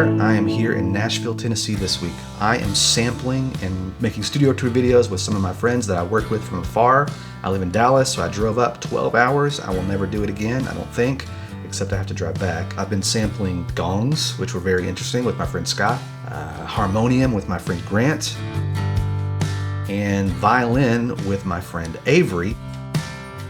Meyer. I am here in Nashville, Tennessee this week. I am sampling and making studio tour videos with some of my friends that I work with from afar. I live in Dallas, so I drove up 12 hours. I will never do it again, I don't think, except I have to drive back. I've been sampling gongs, which were very interesting, with my friend Scott, harmonium with my friend Grant, and violin with my friend Avery.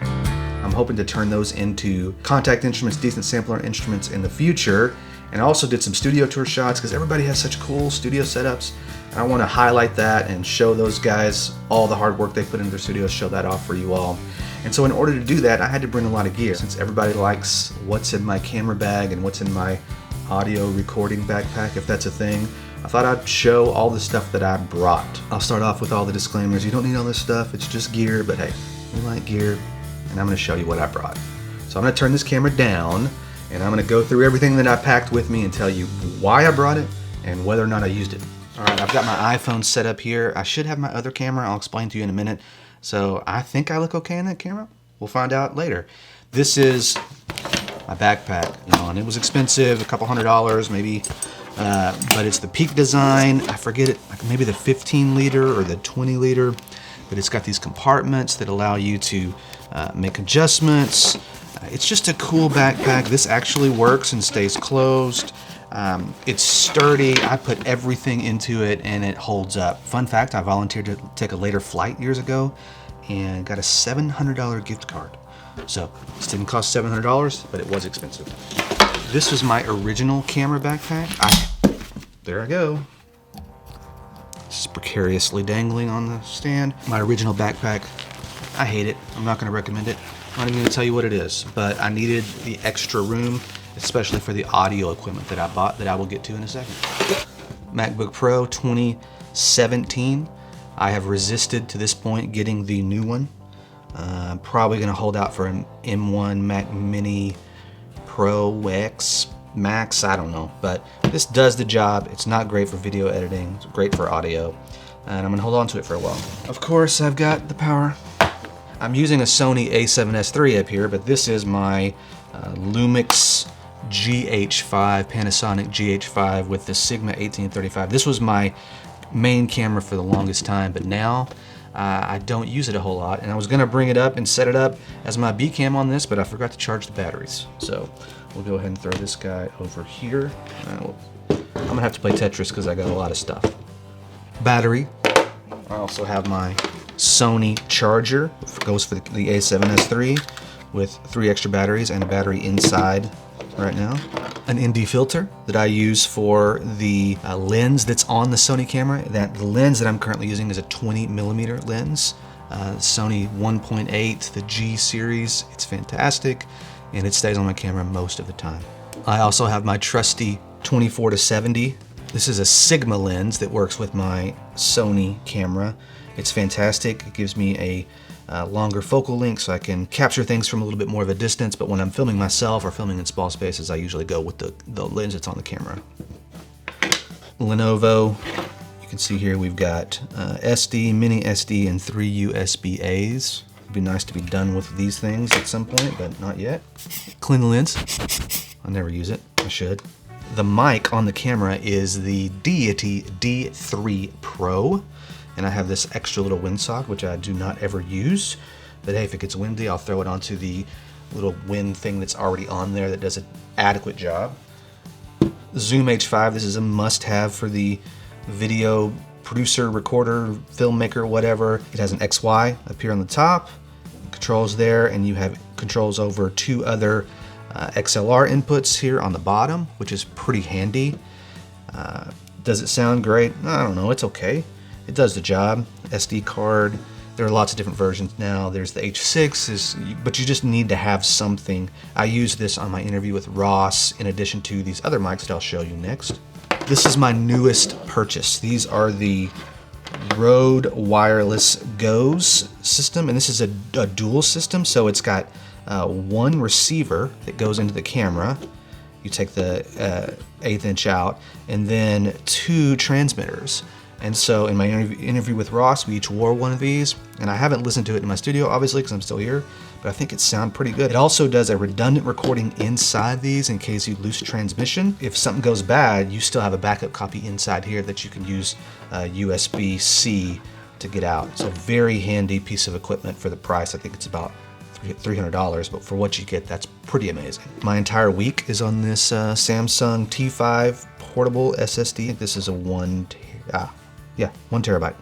I'm hoping to turn those into Kontakt instruments, decent sampler instruments in the future. And I also did some studio tour shots because everybody has such cool studio setups. And I want to highlight that and show those guys all the hard work they put into their studios, show that off for you all. And so in order to do that, I had to bring a lot of gear. Since everybody likes what's in my camera bag and what's in my audio recording backpack, if that's a thing, I thought I'd show all the stuff that I brought. I'll start off with all the disclaimers. You don't need all this stuff, it's just gear, but hey, we like gear, and I'm gonna show you what I brought. So I'm gonna turn this camera down, and I'm gonna go through everything that I packed with me and tell you why I brought it and whether or not I used it. All right, I've got my iPhone set up here. I should have my other camera. I'll explain to you in a minute. So I think I look okay in that camera. We'll find out later. This is my backpack, and it was expensive, a couple $100 maybe, but it's the Peak design. I forget it, like maybe the 15 liter or the 20 liter, but it's got these compartments that allow you to make adjustments. It's just a cool backpack. This actually works and stays closed. It's sturdy. I put everything into it and it holds up. Fun fact, I volunteered to take a later flight years ago and got a $700 gift card. So this didn't cost $700, but it was expensive. This was my original camera backpack. There I go. Just precariously dangling on the stand. My original backpack. I hate it. I'm not gonna recommend it. I'm not even gonna tell you what it is, but I needed the extra room, especially for the audio equipment that I bought that I will get to in a second. MacBook Pro 2017. I have resisted to this point getting the new one. I'm probably gonna hold out for an M1 Mac Mini Pro X Max, I don't know, but this does the job. It's not great for video editing, it's great for audio, and I'm gonna hold on to it for a while. Of course, I've got the power. I'm using a Sony a7S III up here, but this is my Lumix GH5, Panasonic GH5 with the Sigma 1835. This was my main camera for the longest time, but now I don't use it a whole lot, and I was gonna bring it up and set it up as my B cam on this, but I forgot to charge the batteries. So we'll go ahead and throw this guy over here. I'm gonna have to play Tetris because I got a lot of stuff. Battery. I also have my Sony charger. It goes for the a7S III with 3 extra batteries and a battery inside right now. An ND filter that I use for the lens that's on the Sony camera. The lens that I'm currently using is a 20mm lens. Sony 1.8, the G series. It's fantastic, and it stays on my camera most of the time. I also have my trusty 24-70. This is a Sigma lens that works with my Sony camera. It's fantastic. It gives me a longer focal length so I can capture things from a little bit more of a distance, but when I'm filming myself or filming in small spaces, I usually go with the lens that's on the camera. Lenovo, you can see here we've got SD, mini SD, and 3 USB-As. It'd be nice to be done with these things at some point, but not yet. Clean the lens. I never use it, I should. The mic on the camera is the Deity D3 Pro. And I have this extra little windsock, which I do not ever use. But hey, if it gets windy, I'll throw it onto the little wind thing that's already on there that does an adequate job. Zoom H5, this is a must-have for the video producer, recorder, filmmaker, whatever. It has an XY up here on the top, controls there, and you have controls over 2 other XLR inputs here on the bottom, which is pretty handy. Does it sound great? I don't know, it's okay. It does the job. SD card. There are lots of different versions now. There's the H6, but you just need to have something. I use this on my interview with Ross in addition to these other mics that I'll show you next. This is my newest purchase. These are the Rode Wireless Go's system, and this is a dual system, so it's got one receiver that goes into the camera. You take the 1/8 inch out, and then 2 transmitters. And so in my interview with Ross, we each wore one of these, and I haven't listened to it in my studio, obviously, because I'm still here, but I think it sounds pretty good. It also does a redundant recording inside these in case you lose transmission. If something goes bad, you still have a backup copy inside here that you can use USB-C to get out. It's a very handy piece of equipment for the price. I think it's about $300, but for what you get, that's pretty amazing. My entire week is on this Samsung T5 portable SSD. This is a 1 terabyte.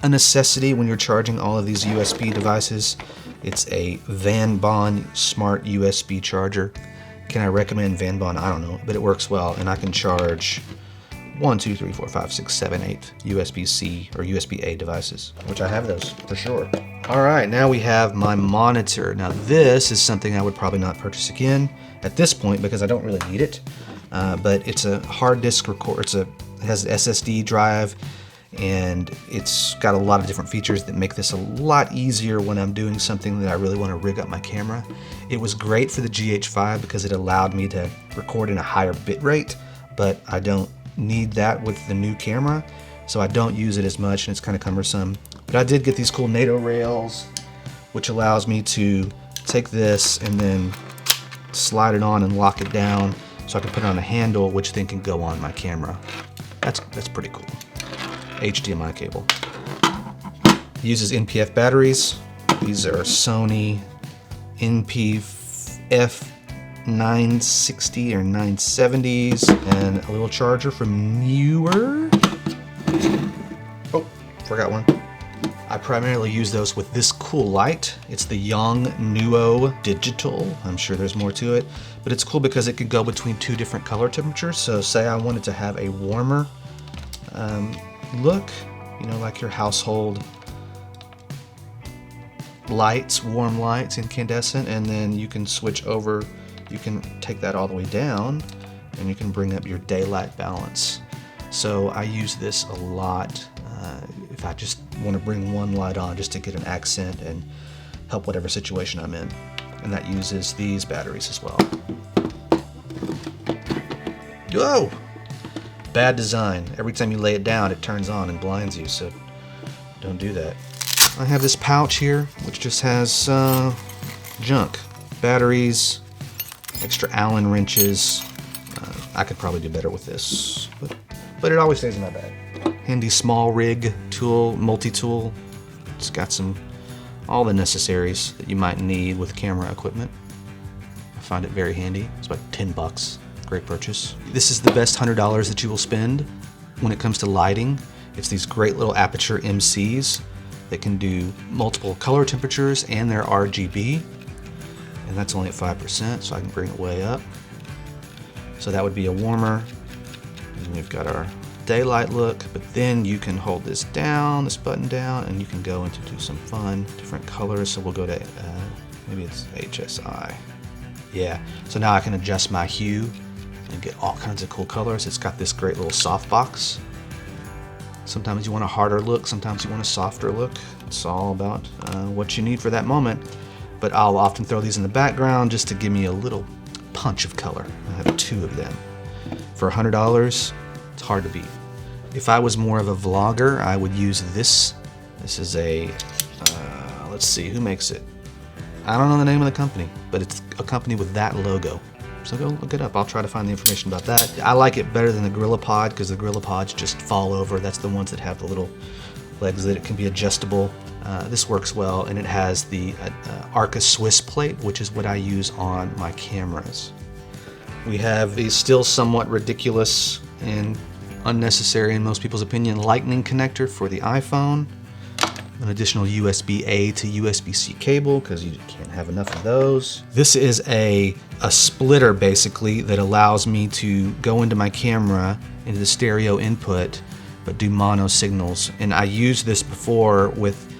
A necessity when you're charging all of these USB devices. It's a Van Bon Smart USB charger. Can I recommend Van Bon? I don't know, but it works well, and I can charge 1, 2, 3, 4, 5, 6, 7, 8 USB-C or USB-A devices, which I have those for sure. All right, now we have my monitor. Now this is something I would probably not purchase again at this point because I don't really need it, but it's a hard disk record. It has an SSD drive, and it's got a lot of different features that make this a lot easier when I'm doing something that I really want to rig up my camera. It was great for the GH5 because it allowed me to record in a higher bit rate, but I don't need that with the new camera, so I don't use it as much, and it's kind of cumbersome. But I did get these cool NATO rails, which allows me to take this and then slide it on and lock it down so I can put it on a handle, which then can go on my camera. That's pretty cool. HDMI cable. It uses NPF batteries. These are Sony NPF 960 or 970s, and a little charger from Meyer. Oh, forgot one. I primarily use those with this cool light. It's the Yongnuo Digital. I'm sure there's more to it, but it's cool because it can go between 2 different color temperatures. So say I wanted to have a warmer look, you know, like your household lights, warm lights, incandescent, and then you can switch over. You can take that all the way down, and you can bring up your daylight balance. So I use this a lot if I just want to bring one light on just to get an accent and help whatever situation I'm in. And that uses these batteries as well. Whoa! Bad design. Every time you lay it down, it turns on and blinds you, so don't do that. I have this pouch here, which just has junk. Batteries, extra Allen wrenches. I could probably do better with this, but it always stays in my bag. Handy small rig tool, multi-tool. It's got all the necessaries that you might need with camera equipment. I find it very handy. It's about $10. Great purchase. This is the best $100 that you will spend when it comes to lighting. It's these great little aperture MCs that can do multiple color temperatures, and they're RGB. And that's only at 5%, so I can bring it way up. So that would be a warmer. And we've got our daylight look, but then you can hold this down, this button down, and you can go into do some fun, different colors. So we'll go to, maybe it's HSI. Yeah, so now I can adjust my hue and get all kinds of cool colors. It's got this great little softbox. Sometimes you want a harder look, sometimes you want a softer look. It's all about what you need for that moment. But I'll often throw these in the background just to give me a little punch of color. I have 2 of them. For $100, it's hard to beat. If I was more of a vlogger, I would use this. This is a, let's see, who makes it? I don't know the name of the company, but it's a company with that logo. So go look it up. I'll try to find the information about that. I like it better than the GorillaPod because the GorillaPods just fall over. That's the ones that have the little legs that it can be adjustable. This works well, and it has the Arca Swiss plate, which is what I use on my cameras. We have the still somewhat ridiculous and unnecessary, in most people's opinion, lightning connector for the iPhone. An additional USB-A to USB-C cable, because you can't have enough of those. This is a splitter, basically, that allows me to go into my camera, into the stereo input, but do mono signals. And I used this before with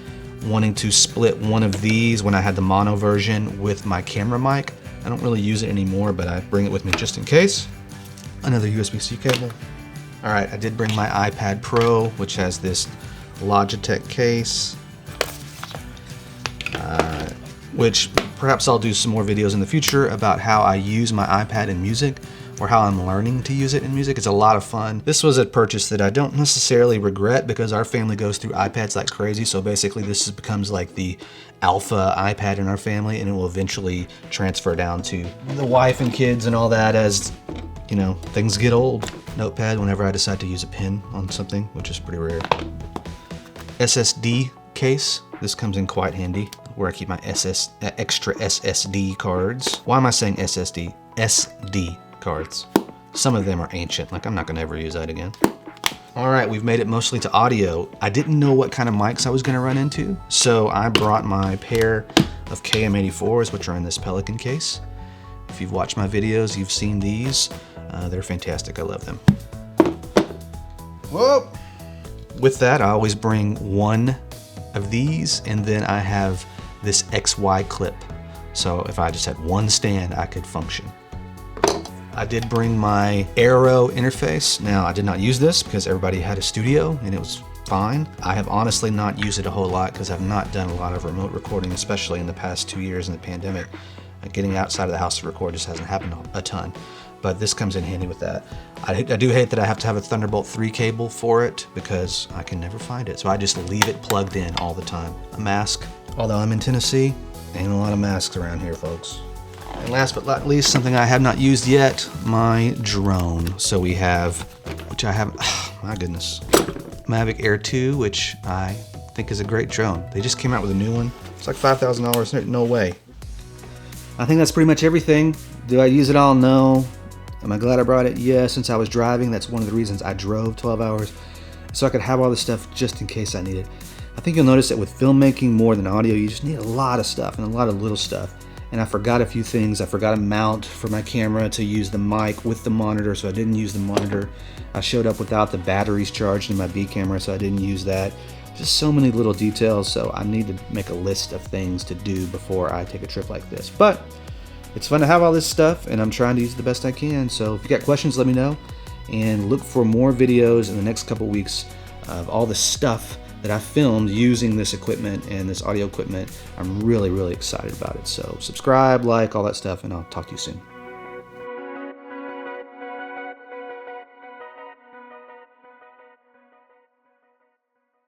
wanting to split one of these when I had the mono version with my camera mic. I don't really use it anymore, but I bring it with me just in case. Another USB-C cable. All right, I did bring my iPad Pro, which has this Logitech case, which perhaps I'll do some more videos in the future about how I use my iPad in music. or how I'm learning to use it in music. It's a lot of fun. This was a purchase that I don't necessarily regret because our family goes through iPads like crazy. So basically this becomes like the alpha iPad in our family, and it will eventually transfer down to the wife and kids and all that as, you know, things get old. Notepad whenever I decide to use a pen on something, which is pretty rare. SSD case. This comes in quite handy, where I keep my extra SSD cards. Why am I saying SSD? SD cards. Some of them are ancient, like I'm not gonna ever use that again. All right, we've made it mostly to audio. I didn't know what kind of mics I was gonna run into, so I brought my pair of KM84s, which are in this Pelican case. If you've watched my videos, you've seen these. They're fantastic, I love them. Whoa! With that, I always bring one of these, and then I have this XY clip. So if I just had one stand, I could function. I did bring my Aero interface. Now, I did not use this because everybody had a studio and it was fine. I have honestly not used it a whole lot because I've not done a lot of remote recording, especially in the past 2 years in the pandemic. Getting outside of the house to record just hasn't happened a ton, but this comes in handy with that. I do hate that I have to have a Thunderbolt 3 cable for it because I can never find it, so I just leave it plugged in all the time. A mask, although I'm in Tennessee, ain't a lot of masks around here, folks. And last but not least, something I have not used yet, my drone. So we have, which I have, oh, my goodness, Mavic Air 2, which I think is a great drone. They just came out with a new one. It's like $5,000, no way. I think that's pretty much everything. Do I use it all? No. Am I glad I brought it? Yeah, since I was driving, that's one of the reasons I drove 12 hours, so I could have all this stuff just in case I need it. I think you'll notice that with filmmaking more than audio, you just need a lot of stuff and a lot of little stuff. And I forgot a few things. I forgot a mount for my camera to use the mic with the monitor, so I didn't use the monitor. I showed up without the batteries charged in my B camera, so I didn't use that. Just so many little details, so I need to make a list of things to do before I take a trip like this. But it's fun to have all this stuff, and I'm trying to use it the best I can. So if you got questions, let me know, and look for more videos in the next couple weeks of all the stuff that I filmed using this equipment and this audio equipment. I'm really, really excited about it. So subscribe, like, all that stuff, and I'll talk to you soon.